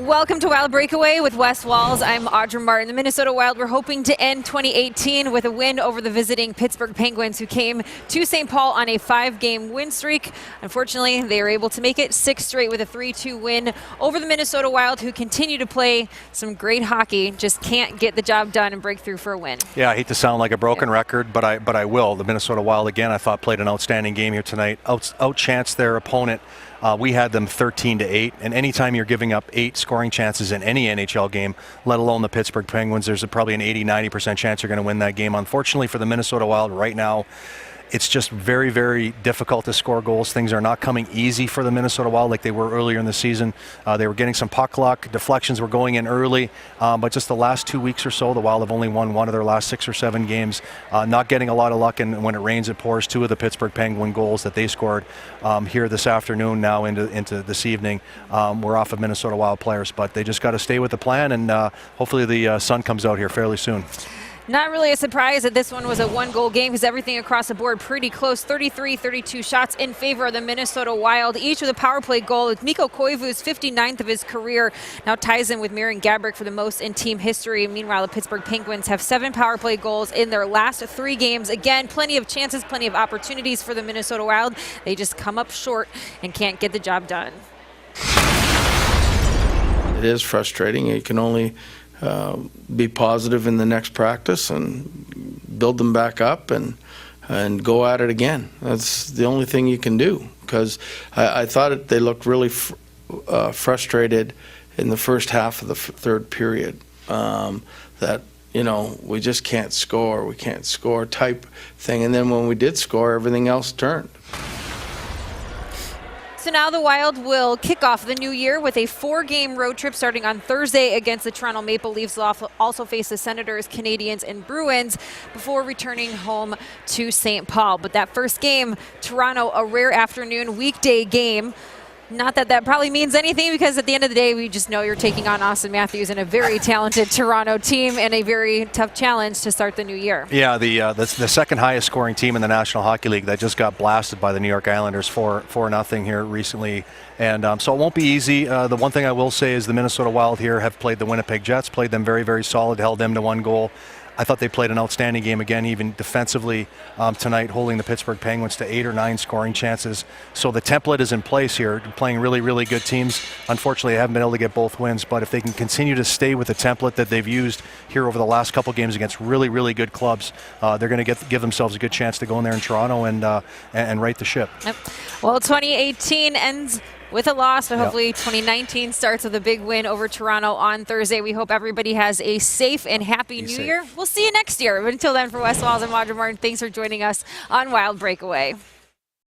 Welcome to Wild Breakaway with Wes Walz. I'm Audra Martin. The Minnesota Wild were hoping to end 2018 with a win over the visiting Pittsburgh Penguins, who came to St. Paul on a 5-game win streak. Unfortunately, they were able to make it 6 straight with a 3-2 win over the Minnesota Wild, who continue to play some great hockey, just can't get the job done and break through for a win. Yeah, I hate to sound like a broken record, but I will. The Minnesota Wild, again, I thought played an outstanding game here tonight, outchanced their opponent. We had them 13-8, and anytime you're giving up 8 scoring chances in any NHL game, let alone the Pittsburgh Penguins, there's probably an 80-90% chance you're going to win that game. Unfortunately for the Minnesota Wild right now, it's just very, very difficult to score goals. Things are not coming easy for the Minnesota Wild like they were earlier in the season. They were getting some puck luck. Deflections were going in early. But just the last 2 weeks or so, the Wild have only won one of their last 6 or 7 games. Not getting a lot of luck, and when it rains, it pours. 2 of the Pittsburgh Penguin goals that they scored here this afternoon, now into this evening, were off of Minnesota Wild players. But they just got to stay with the plan, and hopefully the sun comes out here fairly soon. Not really a surprise that this one was a 1-goal game, because everything across the board pretty close. 33-32 shots in favor of the Minnesota Wild, each with a power play goal. With Mikko Koivu's 59th of his career now ties in with Marian Gaborik for the most in team history. Meanwhile, the Pittsburgh Penguins have 7 power play goals in their last 3 games. Again, plenty of chances, plenty of opportunities for the Minnesota Wild. They just come up short and can't get the job done. It is frustrating. You can only be positive in the next practice and build them back up and go at it again. That's the only thing you can do, because I thought they looked really frustrated in the first half of the third period, that, you know, we just can't score type thing. And then when we did score, everything else turned. So now the Wild will kick off the new year with a 4-game road trip starting on Thursday against the Toronto Maple Leafs. They'll also face the Senators, Canadiens, and Bruins before returning home to St. Paul. But that first game, Toronto, a rare afternoon weekday game. Not that that probably means anything, because at the end of the day, we just know you're taking on Austin Matthews and a very talented Toronto team, and a very tough challenge to start the new year. Yeah, the second highest scoring team in the National Hockey League that just got blasted by the New York Islanders 4-0 here recently. And so it won't be easy. The one thing I will say is the Minnesota Wild here have played the Winnipeg Jets, played them very, very solid, held them to 1 goal. I thought they played an outstanding game again, even defensively tonight, holding the Pittsburgh Penguins to 8 or 9 scoring chances. So the template is in place here, playing really, really good teams. Unfortunately, they haven't been able to get both wins, but if they can continue to stay with the template that they've used here over the last couple games against really, really good clubs, they're going to give themselves a good chance to go in there in Toronto and right the ship. Yep. Well, 2018 ends with a loss, but hopefully 2019 starts with a big win over Toronto on Thursday. We hope everybody has a safe and happy New Year. We'll see you next year. But until then, for Wes Walz and Audra Martin, thanks for joining us on Wild Breakaway.